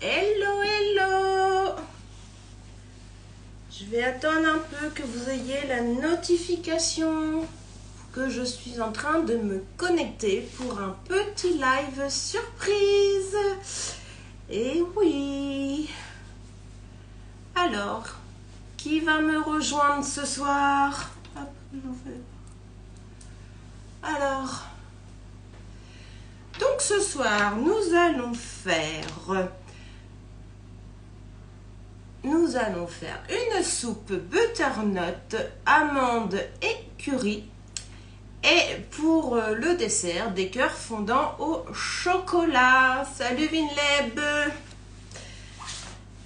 Hello, hello. Je vais attendre un peu que vous ayez la notification que je suis en train de me connecter pour un petit live surprise. Et oui. Alors, qui va me rejoindre ce soir? Hop, j'en fais. Alors, donc ce soir, nous allons faire une soupe butternut, amandes et curry. Et pour le dessert, des cœurs fondants au chocolat. Salut Vinleb.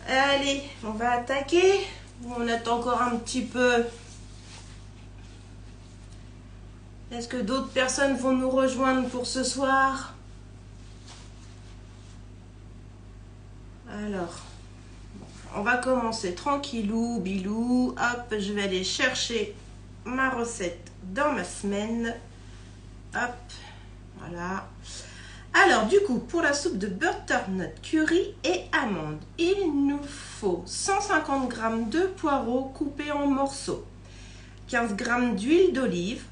Allez, on va attaquer. On attend encore un petit peu. Est-ce que d'autres personnes vont nous rejoindre pour ce soir? Alors, on va commencer tranquillou, bilou. Hop, je vais aller chercher ma recette dans ma semaine. Hop, voilà. Alors, du coup, pour la soupe de butternut, curry et amandes, il nous faut 150 g de poireaux coupés en morceaux, 15 g d'huile d'olive,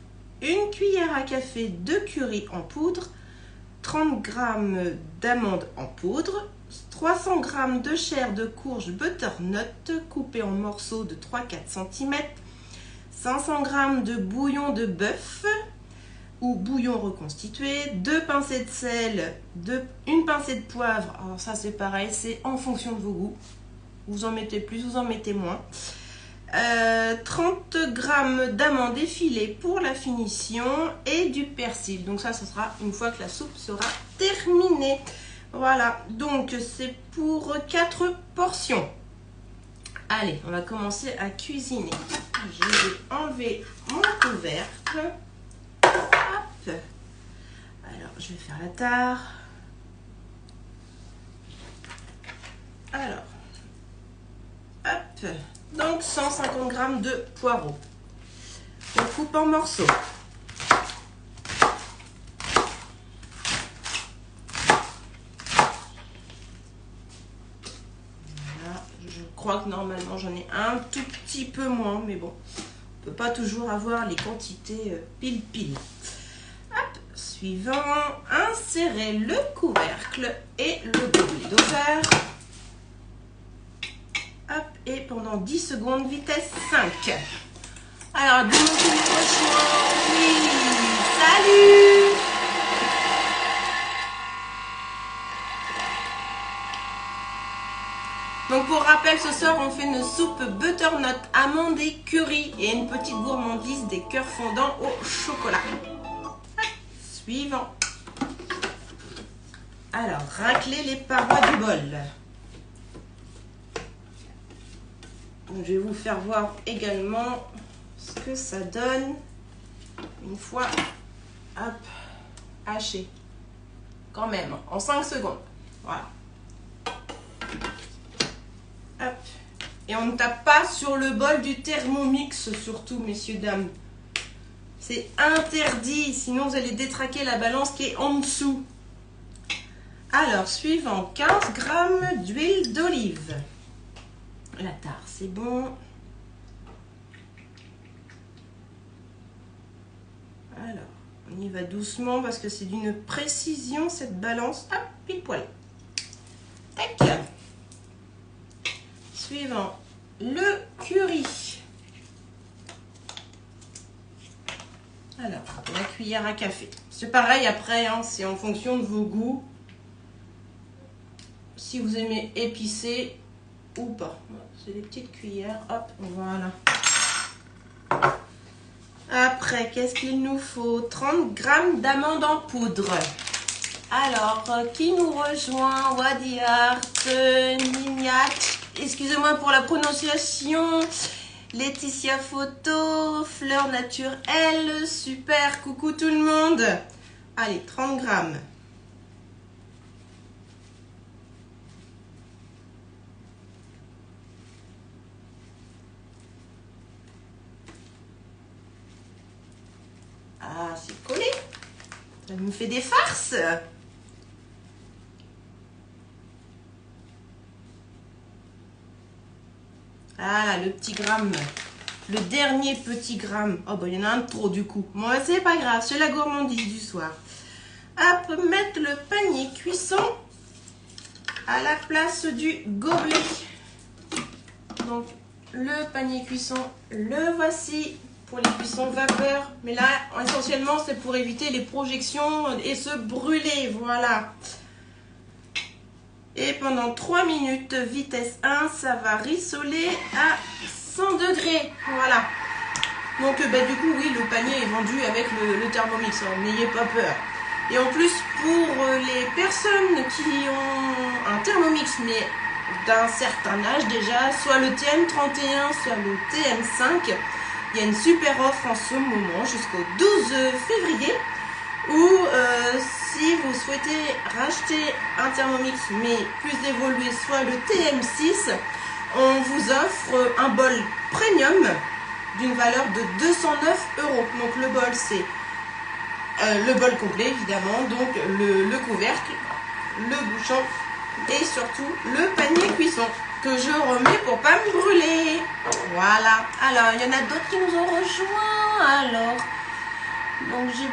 une cuillère à café de curry en poudre, 30 g d'amandes en poudre, 300 g de chair de courge butternut coupée en morceaux de 3-4 cm, 500 g de bouillon de bœuf ou bouillon reconstitué, 2 pincées de sel, une pincée de poivre. Alors ça c'est pareil, c'est en fonction de vos goûts. Vous en mettez plus, vous en mettez moins. 30 g d'amandes effilées pour la finition et du persil. Donc ça, ce sera une fois que la soupe sera terminée. Voilà, donc c'est pour 4 portions. Allez, on va commencer à cuisiner. Je vais enlever mon couvercle. Hop. Alors, je vais faire la tare. Alors, hop. Donc 150 g de poireaux. On coupe en morceaux. Voilà, je crois que normalement j'en ai un tout petit peu moins, mais bon, on peut pas toujours avoir les quantités pile. Hop, suivant, insérez le couvercle et le gobelet doseur. Hop, et pendant 10 secondes, vitesse 5. Alors, dis-moi qui me rejoint. Oui, salut! Donc, pour rappel, ce soir, on fait une soupe butternut, amandes et curry et une petite gourmandise des cœurs fondants au chocolat. Suivant. Alors, raclez les parois du bol. Je vais vous faire voir également ce que ça donne une fois hop, haché. Quand même, en 5 secondes. Voilà. Hop. Et on ne tape pas sur le bol du Thermomix, surtout, messieurs, dames. C'est interdit, sinon vous allez détraquer la balance qui est en dessous. Alors, suivant, 15 g d'huile d'olive. La tare, c'est bon. Alors, on y va doucement parce que c'est d'une précision cette balance. Hop, pile poil. Tac. Suivant, le curry. Alors, la cuillère à café. C'est pareil après, hein, c'est en fonction de vos goûts. Si vous aimez épicé ou pas. C'est des petites cuillères. Hop, voilà. Après, qu'est-ce qu'il nous faut? 30 g d'amandes en poudre. Alors, qui nous rejoint? Wadiart, Nignac, excusez-moi pour la prononciation. Laetitia Photo, Fleur Naturelle, super, coucou tout le monde. Allez, 30 g. Ah, c'est collé. Ça me fait des farces. Voilà, le petit gramme. Le dernier petit gramme. Oh, bah, il y en a un de trop du coup. Moi, c'est pas grave, c'est la gourmandise du soir. Hop, mettre le panier cuisson à la place du gobelet. Donc, le panier cuisson, le voici pour les cuissons vapeur. Mais là, essentiellement, c'est pour éviter les projections et se brûler. Voilà. Et pendant 3 minutes, vitesse 1, ça va rissoler à 100 degrés. Voilà. Donc, du coup, oui, le panier est vendu avec le Thermomix. N'ayez pas peur. Et en plus, pour les personnes qui ont un Thermomix, mais d'un certain âge déjà, soit le TM31, soit le TM5, il y a une super offre en ce moment jusqu'au 12 février où si vous souhaitez racheter un Thermomix mais plus évolué, soit le TM6, on vous offre un bol premium d'une valeur de 209 €. Donc le bol, c'est le bol complet évidemment, donc le couvercle, le bouchon et surtout le panier cuisson que je remets pour pas me brûler. Voilà. Alors, il y en a d'autres qui nous ont rejoints. Alors, donc j'ai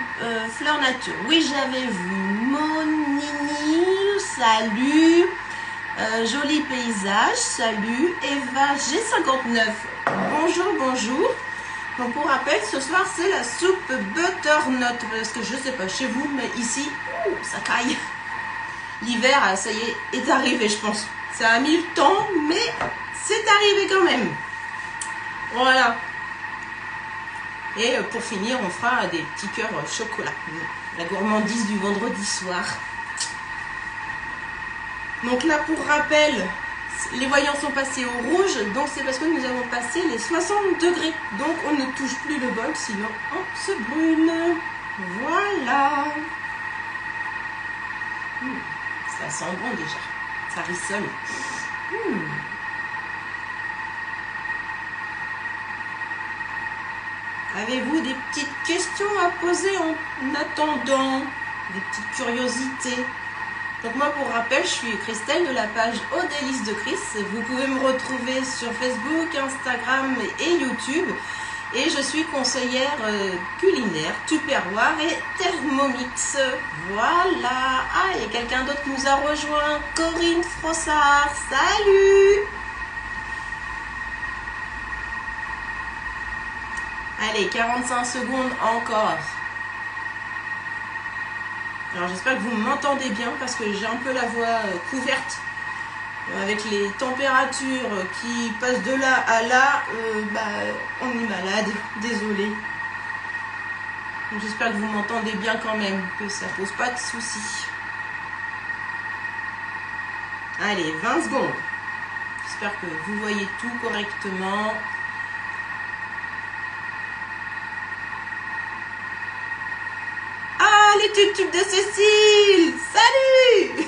Fleur Nature. Oui, j'avais vu. Monini, salut. Joli paysage, salut. Eva G59. Bonjour, bonjour. Donc pour rappel, ce soir c'est la soupe butternut. Parce que je sais pas chez vous, mais ici, ça caille. L'hiver, ça y est arrivé, je pense. Ça a mis le temps, mais c'est arrivé quand même. Voilà. Et pour finir, on fera des petits cœurs chocolat. La gourmandise du vendredi soir. Donc là, pour rappel, les voyants sont passés au rouge. Donc c'est parce que nous avons passé les 60 degrés. Donc on ne touche plus le bol, sinon on se brûle. Voilà. Ça sent bon déjà. Ça rissole. Avez-vous des petites questions à poser en attendant? Des petites curiosités? Donc moi, pour rappel, je suis Christelle de la page Aux Délices de Chris. Vous pouvez me retrouver sur Facebook, Instagram et YouTube. Et je suis conseillère culinaire, Tupperware et Thermomix. Voilà. Ah, il y a quelqu'un d'autre qui nous a rejoint. Corinne Frossard. Salut. Allez, 45 secondes encore. Alors j'espère que vous m'entendez bien parce que j'ai un peu la voix couverte. Avec les températures qui passent de là à là, on est malade, désolé. J'espère que vous m'entendez bien quand même, que ça pose pas de soucis. Allez, 20 secondes. J'espère que vous voyez tout correctement. Ah, les tubes de Cécile! Salut!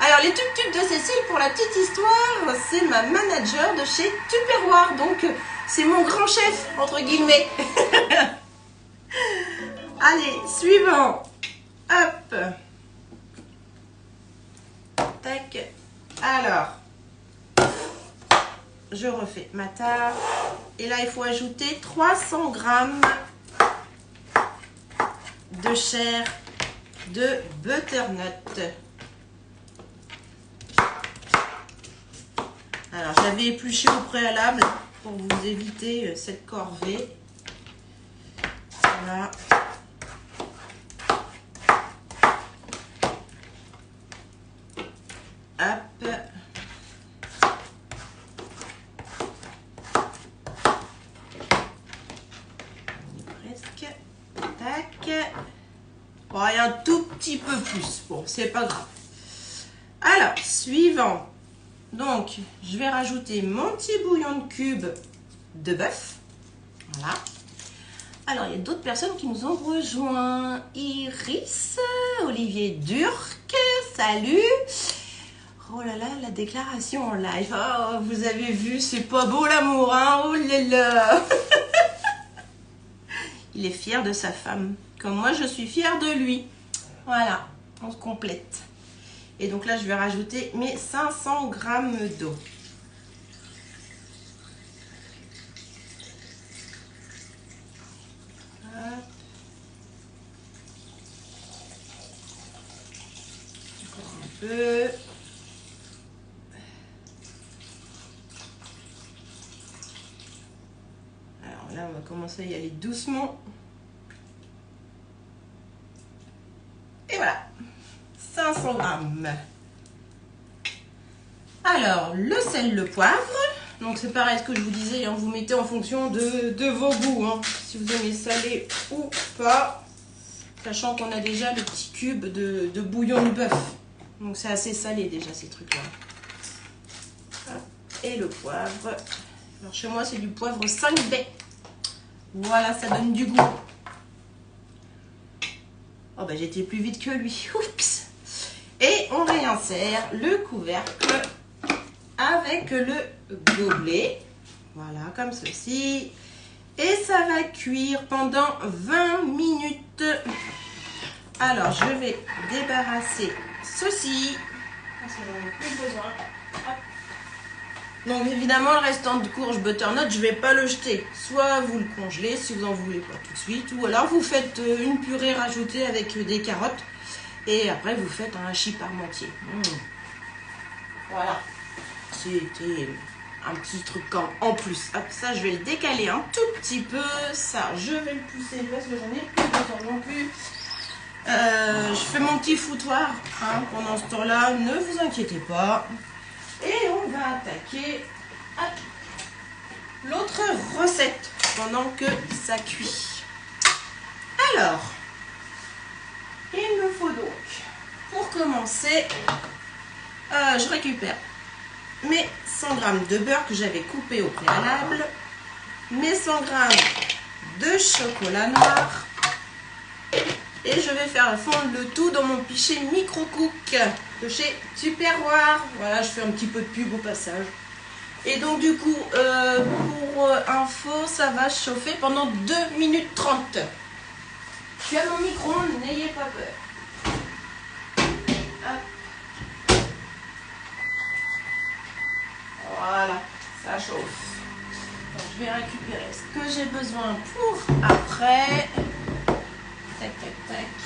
Alors, les tubes de Cécile, pour la petite histoire, c'est ma manager de chez Tupperware. Donc, c'est mon grand chef, entre guillemets. Allez, suivant. Hop. Tac. Alors, je refais ma tare. Et là, il faut ajouter 300 grammes de chair de butternut. Alors, j'avais épluché au préalable pour vous éviter cette corvée. Voilà. Hop. Presque. Tac. Bon, il y a un tout petit peu plus. Bon, c'est pas grave. Alors, suivant. Donc, je vais rajouter mon petit bouillon de cube de bœuf. Voilà. Alors, il y a d'autres personnes qui nous ont rejoints. Iris, Olivier Durk, salut. Oh là là, la déclaration en live. Oh, vous avez vu, c'est pas beau l'amour, hein. Oh là là. Il est fier de sa femme. Comme moi, je suis fière de lui. Voilà, on se complète. Et donc là, je vais rajouter mes 500 grammes d'eau. peu. Alors là, on va commencer à y aller doucement. Et voilà, 500 grammes. Alors, le sel, le poivre. Donc c'est pareil ce que je vous disais, hein, vous mettez en fonction de vos goûts, hein, si vous aimez salé ou pas, sachant qu'on a déjà le petit cube de bouillon de bœuf. Donc c'est assez salé déjà ces trucs-là. Et le poivre. Alors chez moi c'est du poivre 5 baies. Voilà, ça donne du goût. Oh bah j'étais plus vite que lui. Oups. Et on réinsère le couvercle avec le gobelet, voilà, comme ceci, et ça va cuire pendant 20 minutes. Alors, je vais débarrasser ceci, parce que j'en ai plus besoin. Hop. Donc, évidemment, le restant de courge butternut, je ne vais pas le jeter. Soit vous le congelez, si vous en voulez pas tout de suite, ou alors vous faites une purée rajoutée avec des carottes, et après, vous faites un hachis parmentier. Voilà. C'était un petit truc en plus. Hop, ça, je vais le décaler un tout petit peu. Ça, je vais le pousser parce que j'en ai plus besoin non plus. Je fais mon petit foutoir hein, pendant ce temps-là. Ne vous inquiétez pas. Et on va attaquer l'autre recette pendant que ça cuit. Alors, il me faut donc, pour commencer, je récupère mes 100 g de beurre que j'avais coupé au préalable, mes 100 g de chocolat noir, et je vais faire fondre le tout dans mon pichet Micro-Cook de chez Tupperware. Voilà, je fais un petit peu de pub au passage. Et donc du coup, pour info, ça va chauffer pendant 2 minutes 30. Je suis à mon micro-ondes, n'ayez pas peur. Hop. Voilà, ça chauffe. Donc, je vais récupérer ce que j'ai besoin pour après. Tac, tac, tac.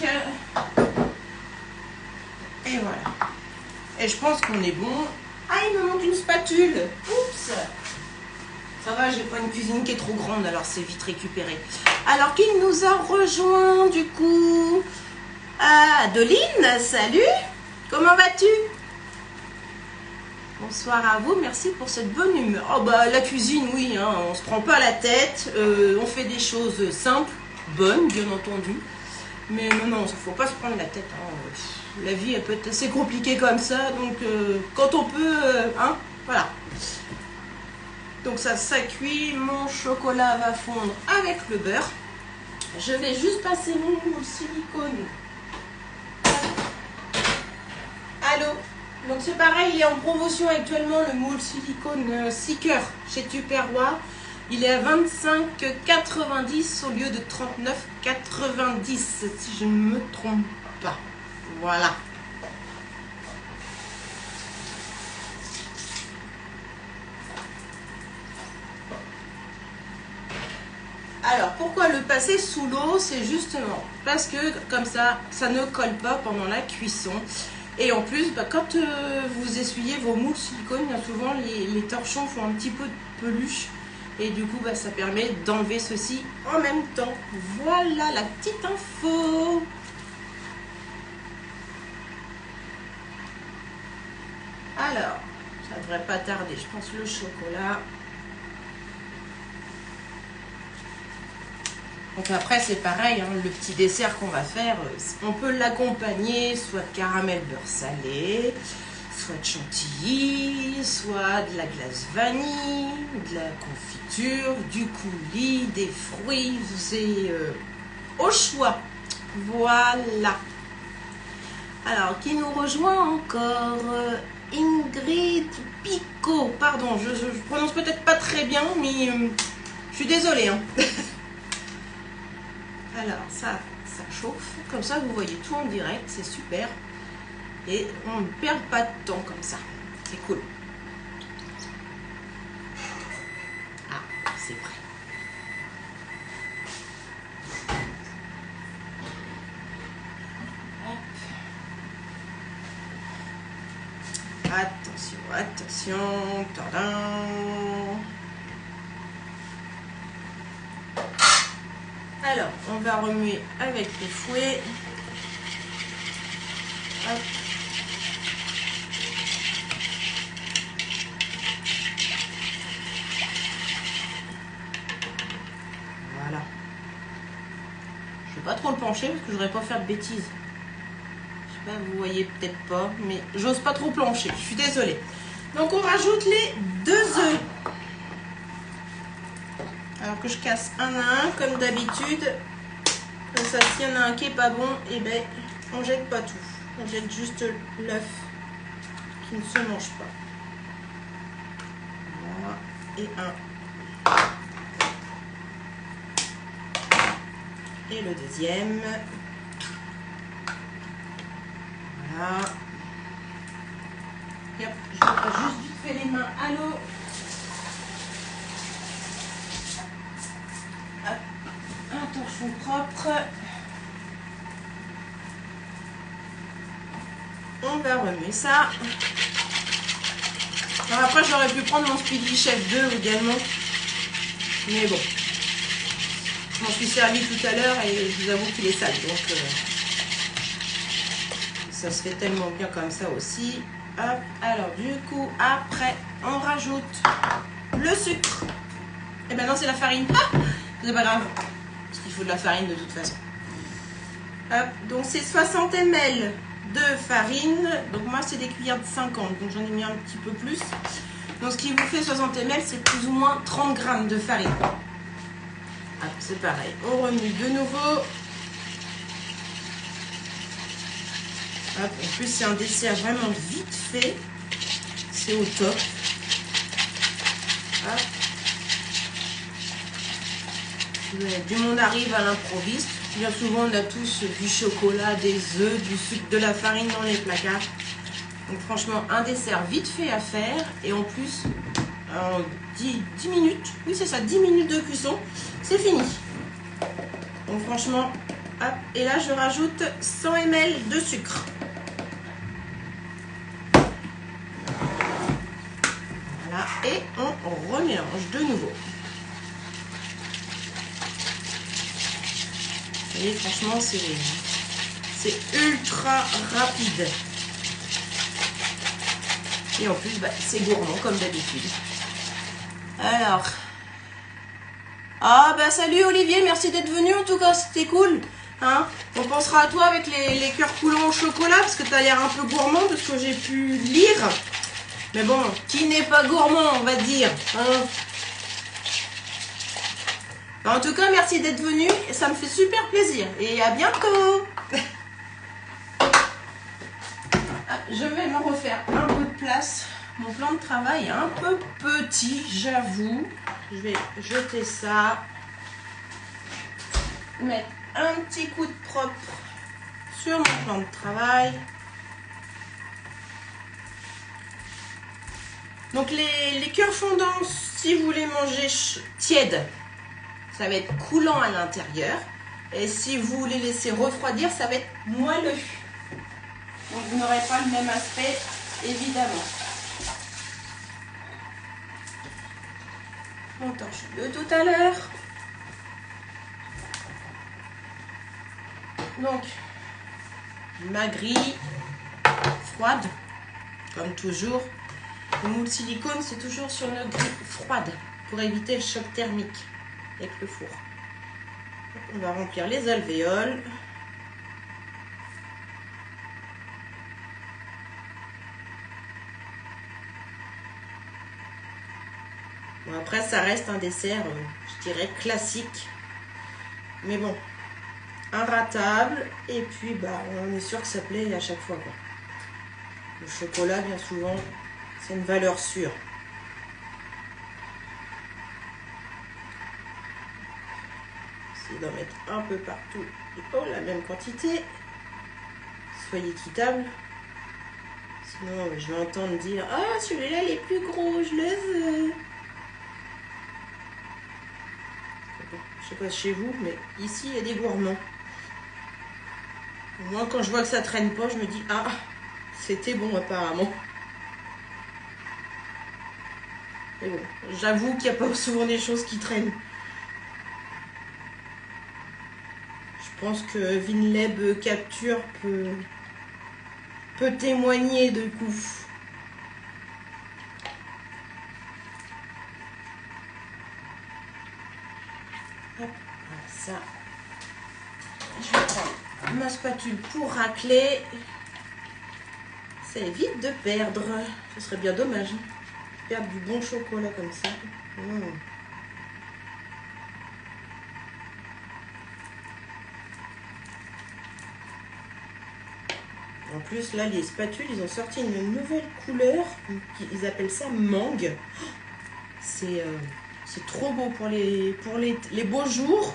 Et voilà. Et je pense qu'on est bon. Ah, il me manque une spatule. Oups. Ça va, j'ai pas une cuisine qui est trop grande, alors c'est vite récupéré. Alors, qui nous a rejoint du coup? Adeline, salut. Comment vas-tu? Bonsoir à vous, merci pour cette bonne humeur. Oh bah la cuisine, oui, hein, on se prend pas la tête, on fait des choses simples, bonnes bien entendu, mais non, il faut pas se prendre la tête. Hein. La vie elle peut être assez compliquée comme ça, donc quand on peut, hein, voilà. Donc ça cuit, mon chocolat va fondre avec le beurre. Je vais juste passer mon moule silicone. Allô? Donc c'est pareil, il est en promotion actuellement le moule silicone Seeker chez Tupperware. Il est à 25,90 au lieu de 39,90 si je ne me trompe pas. Voilà. Alors pourquoi le passer sous l'eau? C'est justement parce que comme ça ne colle pas pendant la cuisson. Et en plus, quand vous essuyez vos moules silicone, bien souvent les torchons font un petit peu de peluche. Et du coup, ça permet d'enlever ceci en même temps. Voilà la petite info. Alors, ça ne devrait pas tarder, je pense, le chocolat. Donc après, c'est pareil, hein, le petit dessert qu'on va faire, on peut l'accompagner soit de caramel beurre salé, soit de chantilly, soit de la glace vanille, de la confiture, du coulis, des fruits, c'est au choix. Voilà. Alors, qui nous rejoint encore? Ingrid Picot. Pardon, je prononce peut-être pas très bien, mais je suis désolée. Hein. Alors, ça chauffe. Comme ça, vous voyez tout en direct. C'est super. Et on ne perd pas de temps comme ça. C'est cool. Ah, c'est prêt. Attention, attention. Tadam. Alors, on va remuer avec le fouet. Hop. Voilà. Je vais pas trop le pencher parce que je voudrais pas faire de bêtises. Je sais pas, vous voyez peut-être pas, mais j'ose pas trop plancher. Je suis désolée. Donc on rajoute les 2 œufs. Alors que je casse un à un comme d'habitude. Comme ça, s'il y en a un qui est pas bon, et ben on jette pas tout. On jette juste l'œuf qui ne se mange pas. Voilà. Et un. Et le deuxième. Voilà. Et hop, je vais juste vite fait les mains à l'eau. Un torchon propre. On va remuer ça. Alors après, j'aurais pu prendre mon Speedy Chef 2 également. Mais bon. Je m'en suis servi tout à l'heure et je vous avoue qu'il est sale. Donc, ça se fait tellement bien comme ça aussi. Hop. Alors, du coup, après, on rajoute le sucre. Et ben non, c'est la farine. Ah, c'est pas grave. Parce qu'il faut de la farine de toute façon. Hop. Donc, c'est 60 ml de farine. Donc, moi, c'est des cuillères de 50. Donc, j'en ai mis un petit peu plus. Donc, ce qui vous fait 60 ml, c'est plus ou moins 30 grammes de farine. Hop, c'est pareil. On remue de nouveau. Hop. En plus, c'est un dessert vraiment vite fait. C'est au top. Hop. Du monde arrive à l'improviste. Bien souvent, on a tous du chocolat, des œufs, du sucre, de la farine dans les placards. Donc franchement, un dessert vite fait à faire. Et en plus, en 10 minutes, oui c'est ça, 10 minutes de cuisson, c'est fini. Donc franchement, hop. Et là, je rajoute 100 ml de sucre. Voilà, et on remélange de nouveau. Et franchement, c'est ultra rapide. Et en plus, bah, c'est gourmand comme d'habitude. Alors. Ah bah salut Olivier, merci d'être venu en tout cas, c'était cool. Hein, on pensera à toi avec les cœurs coulants au chocolat parce que tu as l'air un peu gourmand de ce que j'ai pu lire. Mais bon, qui n'est pas gourmand, on va dire. Hein. En tout cas, merci d'être venu, ça me fait super plaisir. Et à bientôt. Je vais me refaire un peu de place. Mon plan de travail est un peu petit, j'avoue. Je vais jeter ça. Mettre un petit coup de propre sur mon plan de travail. Donc les cœurs fondants, si vous les mangez tièdes, ça va être coulant à l'intérieur. Et si vous les laissez refroidir, ça va être moelleux. Donc vous n'aurez pas le même aspect, évidemment. Mon torche de tout à l'heure. Donc, ma grille froide, comme toujours. Le moule silicone, c'est toujours sur une grille froide pour éviter le choc thermique avec le four. On va remplir les alvéoles. Bon, après, ça reste un dessert, je dirais, classique. Mais bon, inratable. Et puis, bah, on est sûr que ça plaît à chaque fois, quoi. Le chocolat, bien souvent, c'est une valeur sûre. Essayez d'en mettre un peu partout. Et oh, la même quantité. Soyez équitable. Sinon, je vais entendre dire « Ah, celui-là, il est plus gros, je le veux. » Je sais pas chez vous, mais ici, il y a des gourmands. Moi, quand je vois que ça traîne pas, je me dis « Ah, c'était bon apparemment. » Mais bon, j'avoue qu'il n'y a pas souvent des choses qui traînent. Je pense que Winleb Capture peut témoigner de coup. Hop, voilà ça. Je vais prendre ma spatule pour racler. Ça évite de perdre. Ce serait bien dommage. Perdre du bon chocolat comme ça. En plus, là, les spatules, ils ont sorti une nouvelle couleur. Ils appellent ça mangue. C'est trop beau pour les beaux jours.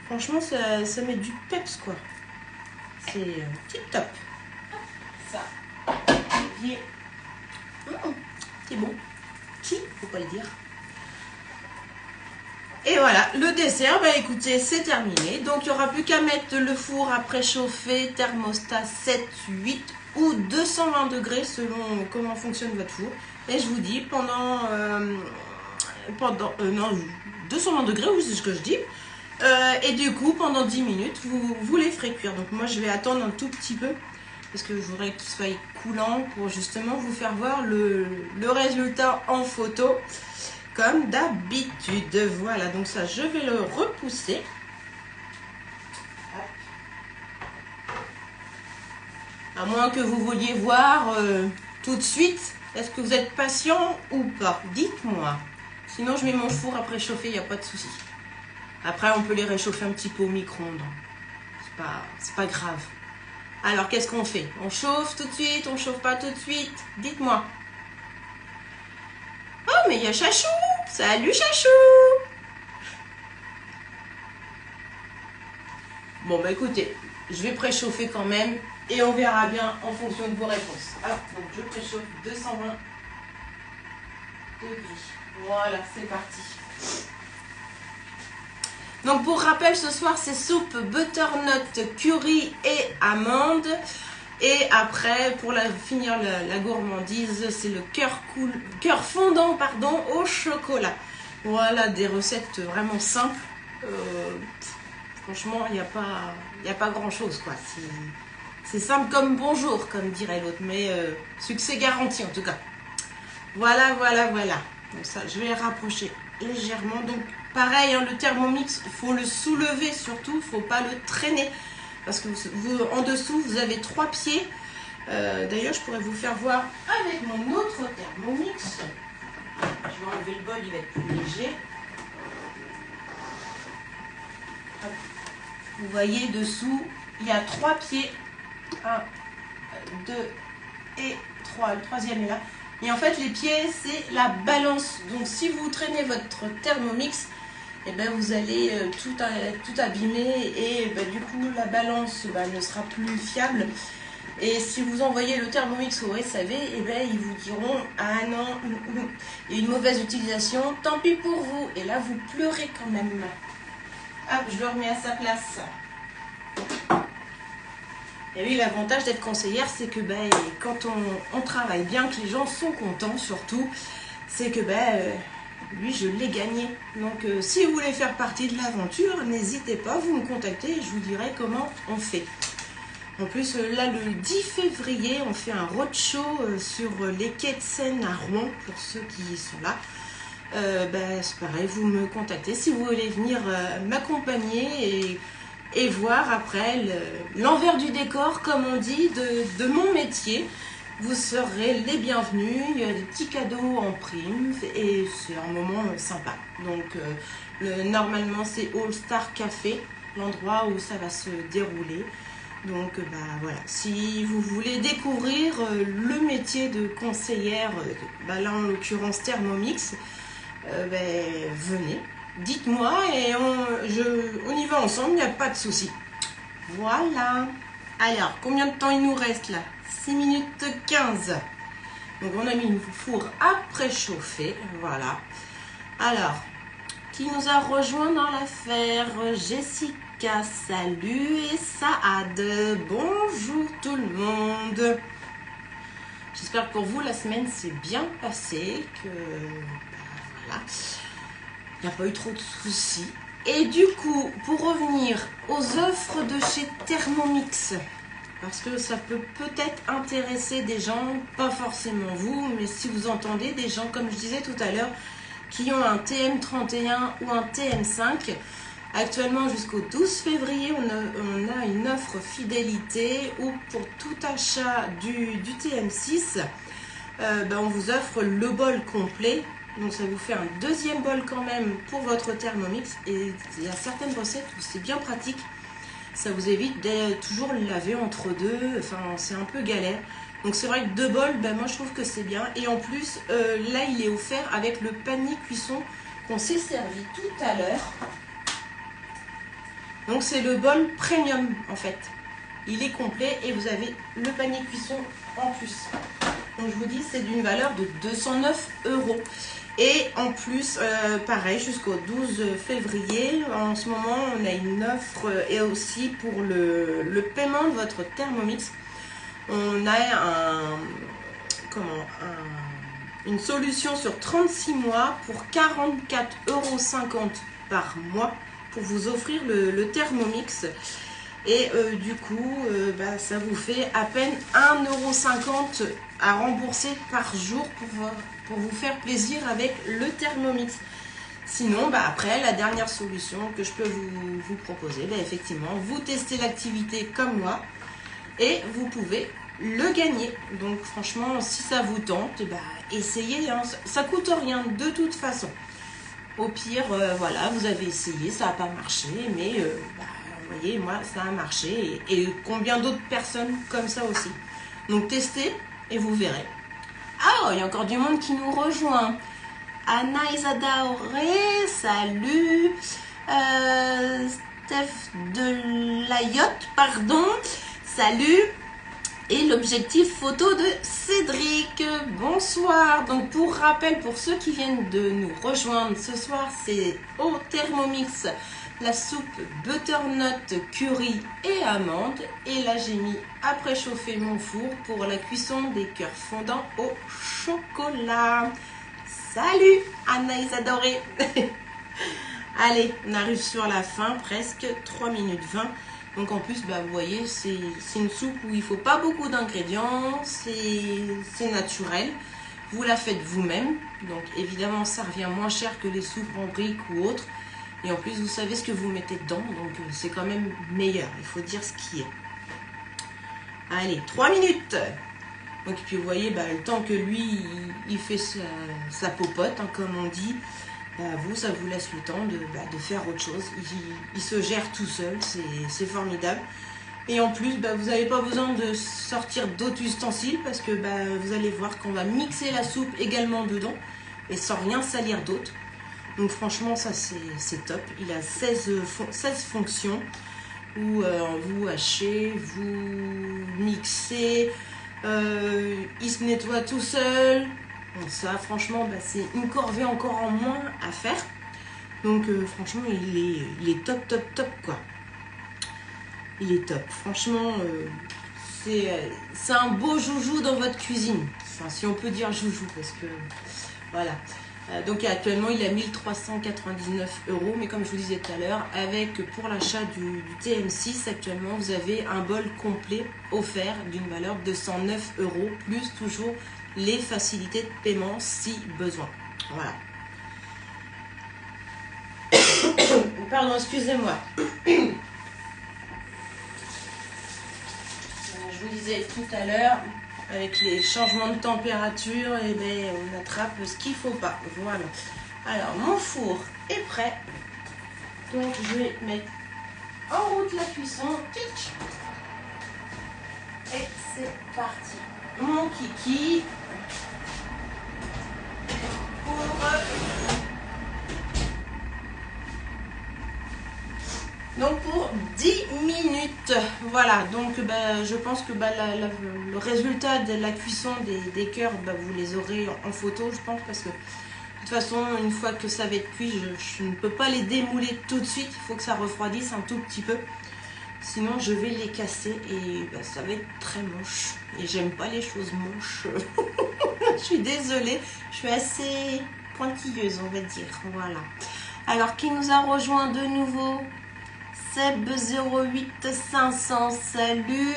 Franchement, ça met du peps, quoi. C'est tip top. Ça. C'est bon. Qui, faut pas le dire. Et voilà, le dessert, bah écoutez, c'est terminé. Donc, il n'y aura plus qu'à mettre le four à préchauffer, thermostat 7, 8 ou 220 degrés selon comment fonctionne votre four. Et je vous dis, pendant non, 220 degrés, oui, c'est ce que je dis. Et du coup, pendant 10 minutes, vous les ferez cuire. Donc, moi, je vais attendre un tout petit peu parce que je voudrais qu'il soit coulant pour justement vous faire voir le résultat en photo. Comme d'habitude, voilà, donc ça je vais le repousser. À moins que vous vouliez voir tout de suite, est-ce que vous êtes patient ou pas? Dites-moi. Sinon je mets mon four à préchauffer, il n'y a pas de souci. Après on peut les réchauffer un petit peu au micro-ondes. C'est pas grave. Alors qu'est-ce qu'on fait? On chauffe tout de suite, on chauffe pas tout de suite? Dites-moi. Oh mais il y a Chachou! Salut Chachou! Bon bah écoutez, je vais préchauffer quand même et on verra bien en fonction de vos réponses. Alors, donc je préchauffe 220 degrés. Voilà, c'est parti. Donc pour rappel, ce soir c'est soupe butternut curry et amande. Et après, pour finir la gourmandise, c'est le cœur fondant au chocolat. Voilà, des recettes vraiment simples. Franchement, il n'y a pas grand-chose, quoi. C'est simple comme bonjour, comme dirait l'autre. Mais succès garanti, en tout cas. Voilà. Donc ça, je vais les rapprocher légèrement. Donc, pareil, hein, le Thermomix, il faut le soulever surtout. Il ne faut pas le traîner. Parce que en dessous, vous avez 3 pieds. D'ailleurs, je pourrais vous faire voir avec mon autre Thermomix. Je vais enlever le bol, il va être plus léger. Hop. Vous voyez, dessous, il y a 3 pieds. 1, 2 et 3. Le troisième est là. Et en fait, les pieds, c'est la balance. Donc, si vous traînez votre Thermomix, et ben vous allez tout abîmer et ben, du coup la balance ne sera plus fiable. Et si vous envoyez le Thermomix au SAV, et ben ils vous diront ah non, il y a une mauvaise utilisation, tant pis pour vous. Et là vous pleurez quand même. Hop, je le remets à sa place. Et oui, l'avantage d'être conseillère, c'est que ben, quand on travaille bien, que les gens sont contents surtout, c'est que lui, je l'ai gagné. Donc, si vous voulez faire partie de l'aventure, n'hésitez pas, vous me contactez et je vous dirai comment on fait. En plus, là, le 10 février, on fait un roadshow sur les quais de Seine à Rouen, pour ceux qui sont là. C'est pareil, vous me contactez si vous voulez venir m'accompagner et voir après l'envers du décor, comme on dit, de mon métier. Vous serez les bienvenus, il y a des petits cadeaux en prime et c'est un moment sympa. Donc normalement c'est All Star Café, l'endroit où ça va se dérouler. Donc voilà, si vous voulez découvrir le métier de conseillère, là en l'occurrence Thermomix, venez, dites-moi et on y va ensemble, il n'y a pas de souci. Voilà. Alors, combien de temps il nous reste là? 6 minutes 15. Donc on a mis une four à préchauffer. Voilà. Alors, qui nous a rejoint dans l'affaire? Jessica, salut, et Saad. Bonjour tout le monde. J'espère que pour vous la semaine s'est bien passée, que voilà. Il n'y a pas eu trop de soucis. Et du coup, pour revenir aux offres de chez Thermomix, parce que ça peut peut-être intéresser des gens, pas forcément vous, mais si vous entendez des gens, comme je disais tout à l'heure, qui ont un TM31 ou un TM5. Actuellement, jusqu'au 12 février, on a une offre fidélité où pour tout achat du TM6, on vous offre le bol complet. Donc ça vous fait un deuxième bol quand même pour votre Thermomix. Et il y a certaines recettes où c'est bien pratique. Ça vous évite de toujours le laver entre deux. Enfin, c'est un peu galère. Donc c'est vrai que 2 bols, moi je trouve que c'est bien. Et en plus, là il est offert avec le panier cuisson qu'on s'est servi tout à l'heure. Donc c'est le bol premium en fait. Il est complet et vous avez le panier cuisson en plus. Donc je vous dis, c'est d'une valeur de 209 €. Et en plus, pareil, jusqu'au 12 février, en ce moment, on a une offre et aussi pour le paiement de votre Thermomix. On a une solution sur 36 mois pour 44,50 € par mois pour vous offrir le Thermomix. Et du coup, ça vous fait à peine 1,50 € à rembourser par jour pour vous faire plaisir avec le Thermomix. Sinon, après, la dernière solution que je peux vous proposer, effectivement, vous testez l'activité comme moi et vous pouvez le gagner. Donc franchement, si ça vous tente, essayez, hein. Ça coûte rien de toute façon. Au pire, voilà, vous avez essayé, ça n'a pas marché, mais vous voyez, moi, ça a marché. Et combien d'autres personnes comme ça aussi. Donc, testez et vous verrez. Ah, il y a encore du monde qui nous rejoint. Anna Isadore, salut. Steph de Layotte, pardon. Salut. Et l'objectif photo de Cédric. Bonsoir. Donc pour rappel, pour ceux qui viennent de nous rejoindre ce soir, c'est au Thermomix la soupe butternut curry et amande. Et là j'ai mis à préchauffer mon four pour la cuisson des cœurs fondants au chocolat. Salut Anaïs adorée. Allez, on arrive sur la fin, presque 3 minutes 20. Donc en plus, vous voyez, c'est une soupe où il ne faut pas beaucoup d'ingrédients, c'est naturel. Vous la faites vous-même, donc évidemment ça revient moins cher que les soupes en briques ou autres. Et en plus, vous savez ce que vous mettez dedans, donc c'est quand même meilleur, il faut dire ce qui est. Allez, 3 minutes. Donc puis vous voyez, le temps que lui, il fait sa popote, hein, comme on dit. Vous, ça vous laisse le temps de faire autre chose. Il se gère tout seul, c'est formidable. Et en plus, vous n'avez pas besoin de sortir d'autres ustensiles parce que vous allez voir qu'on va mixer la soupe également dedans et sans rien salir d'autre. Donc franchement, ça c'est top. Il a 16 fonctions où vous hachez, vous mixez, il se nettoie tout seul. Donc ça, franchement, c'est une corvée encore en moins à faire. Donc, franchement, il est top, top, top, quoi. Il est top. Franchement, c'est un beau joujou dans votre cuisine. Enfin, si on peut dire joujou, parce que, voilà. Donc, actuellement, il a 1399 €. Mais comme je vous disais tout à l'heure, pour l'achat du TM6, actuellement, vous avez un bol complet offert d'une valeur de 109 €, plus toujours les facilités de paiement si besoin. Voilà. Pardon, excusez-moi. Je vous disais tout à l'heure, avec les changements de température, on attrape ce qu'il ne faut pas. Voilà. Alors, mon four est prêt. Donc, je vais mettre en route la cuisson. Et c'est parti. Mon kiki. Donc pour 10 minutes, voilà, donc je pense que le résultat de la cuisson des cœurs, vous les aurez en photo, je pense, parce que de toute façon, une fois que ça va être cuit, je ne peux pas les démouler tout de suite, il faut que ça refroidisse un tout petit peu, sinon je vais les casser et ça va être très moche, et j'aime pas les choses moches. Je suis désolée, je suis assez pointilleuse, on va dire. Voilà. Alors, qui nous a rejoint de nouveau? Seb 08500, salut.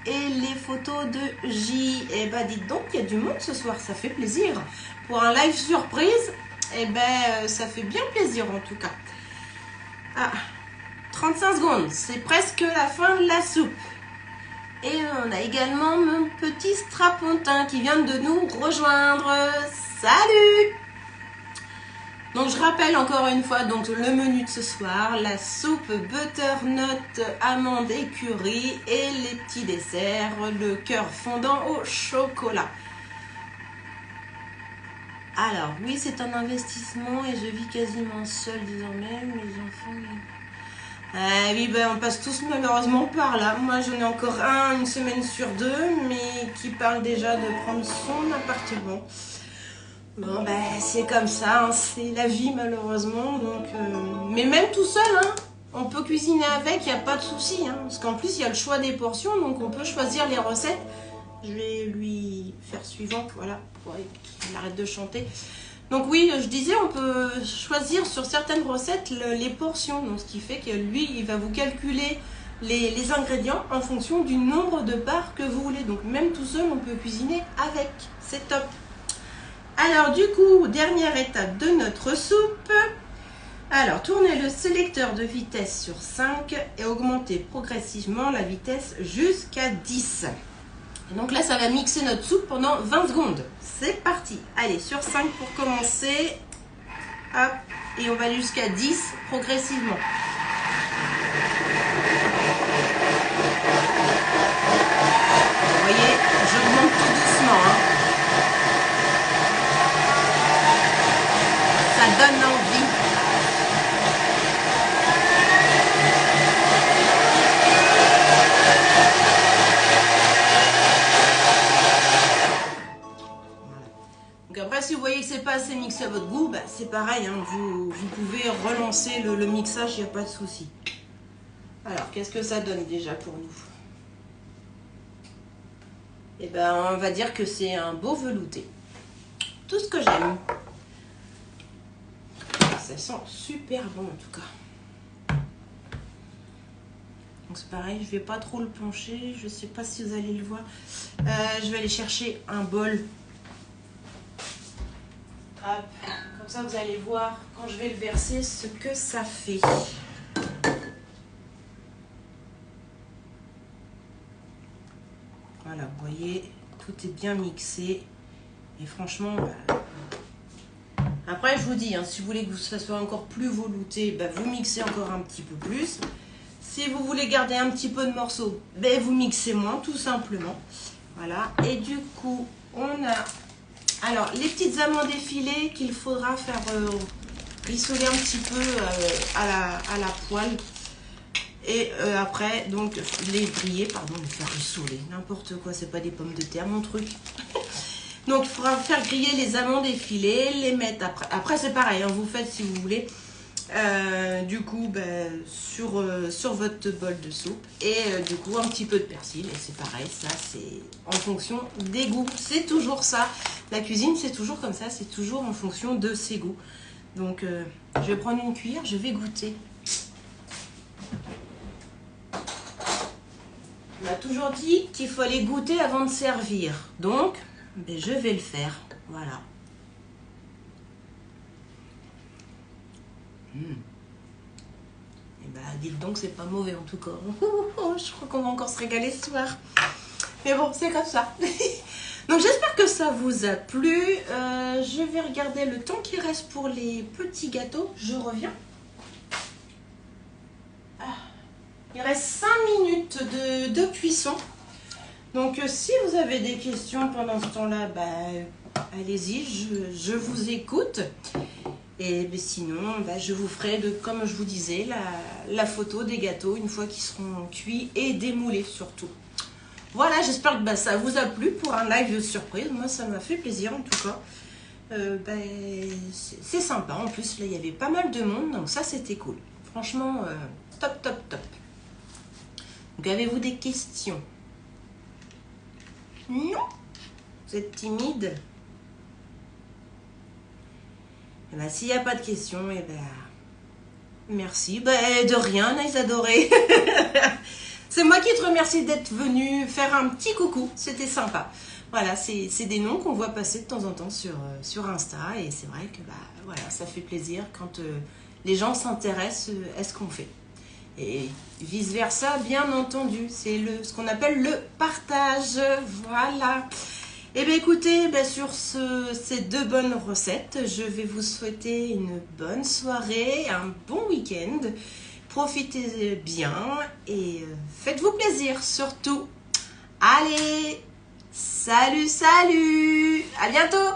Et les photos de J. Eh ben, dites donc, il y a du monde ce soir, ça fait plaisir. Pour un live surprise, eh ben, ça fait bien plaisir en tout cas. Ah, 35 secondes, c'est presque la fin de la soupe. Et on a également mon petit strapontin qui vient de nous rejoindre. Salut! Donc je rappelle encore une fois donc le menu de ce soir, la soupe butternut, amande et curry et les petits desserts, le cœur fondant au chocolat. Alors oui, c'est un investissement et je vis quasiment seule désormais, mes enfants... oui, ben, on passe tous malheureusement par là. Moi, j'en ai encore un, une semaine sur deux, mais qui parle déjà de prendre son appartement. Bon, ben, c'est comme ça, hein, c'est la vie malheureusement. Donc, mais même tout seul, hein, on peut cuisiner avec, il n'y a pas de souci. Hein, parce qu'en plus, il y a le choix des portions, donc on peut choisir les recettes. Je vais lui faire suivante, voilà, pour qu'il arrête de chanter. Donc oui, je disais, on peut choisir sur certaines recettes les portions. Donc ce qui fait que lui, il va vous calculer les ingrédients en fonction du nombre de parts que vous voulez. Donc même tout seul, on peut cuisiner avec. C'est top. Alors du coup, dernière étape de notre soupe. Alors, tournez le sélecteur de vitesse sur 5 et augmentez progressivement la vitesse jusqu'à 10. Donc là, ça va mixer notre soupe pendant 20 secondes. C'est parti. Allez, sur 5 pour commencer. Hop. Et on va aller jusqu'à 10 progressivement. Vous voyez, j'augmente tout doucement. Hein. Ça donne envie. Donc après, si vous voyez que c'est pas assez mixé à votre goût, bah, c'est pareil, hein, vous pouvez relancer le mixage, il n'y a pas de souci. Alors, qu'est-ce que ça donne déjà pour nous? Eh ben, on va dire que c'est un beau velouté. Tout ce que j'aime. Ça sent super bon en tout cas. Donc c'est pareil, je vais pas trop le pencher, je sais pas si vous allez le voir. Je vais aller chercher un bol. Hop, comme ça vous allez voir quand je vais le verser ce que ça fait. Voilà, vous voyez, tout est bien mixé. Et franchement, bah, après je vous dis, hein, si vous voulez que ça soit encore plus velouté, bah, vous mixez encore un petit peu plus. Si vous voulez garder un petit peu de morceaux, bah, vous mixez moins tout simplement. Voilà, et du coup, on a... Alors, les petites amandes effilées qu'il faudra faire rissoler un petit peu à la poêle. Et après, donc, les griller, pardon, les faire rissoler. N'importe quoi, c'est pas des pommes de terre, mon truc. Donc, il faudra faire griller les amandes effilées, les mettre après. Après, c'est pareil, hein, vous faites si vous voulez. Du coup, ben, sur votre bol de soupe. Et du coup, un petit peu de persil. Et c'est pareil, ça, c'est en fonction des goûts. C'est toujours ça. La cuisine, c'est toujours comme ça. C'est toujours en fonction de ses goûts. Donc, je vais prendre une cuillère, je vais goûter. On m'a toujours dit qu'il fallait goûter avant de servir. Donc, ben, je vais le faire. Voilà. Et bah, dites donc, c'est pas mauvais en tout cas. Je crois qu'on va encore se régaler ce soir. Mais bon, c'est comme ça. Donc, j'espère que ça vous a plu. Je vais regarder le temps qui reste pour les petits gâteaux. Je reviens. Il reste 5 minutes de cuisson. Donc, si vous avez des questions pendant ce temps-là, bah, allez-y, je vous écoute. Et sinon, bah, je vous ferai, comme je vous disais, la photo des gâteaux une fois qu'ils seront cuits et démoulés surtout. Voilà, j'espère que bah, ça vous a plu pour un live de surprise. Moi, ça m'a fait plaisir en tout cas. Bah, c'est sympa. En plus, là, il y avait pas mal de monde, donc ça, c'était cool. Franchement, top, top, top. Donc, avez-vous des questions? Non? Vous êtes timide? Et ben, s'il n'y a pas de questions, et ben, merci. Ben, de rien, Nice adoré. C'est moi qui te remercie d'être venu faire un petit coucou. C'était sympa. Voilà, c'est des noms qu'on voit passer de temps en temps sur Insta. Et c'est vrai que bah, voilà, ça fait plaisir quand les gens s'intéressent à ce qu'on fait. Et vice-versa, bien entendu. C'est ce qu'on appelle le partage. Voilà. Et bien écoutez, sur ces 2 bonnes recettes, je vais vous souhaiter une bonne soirée, un bon week-end. Profitez bien et faites-vous plaisir surtout. Allez, salut, salut, à bientôt.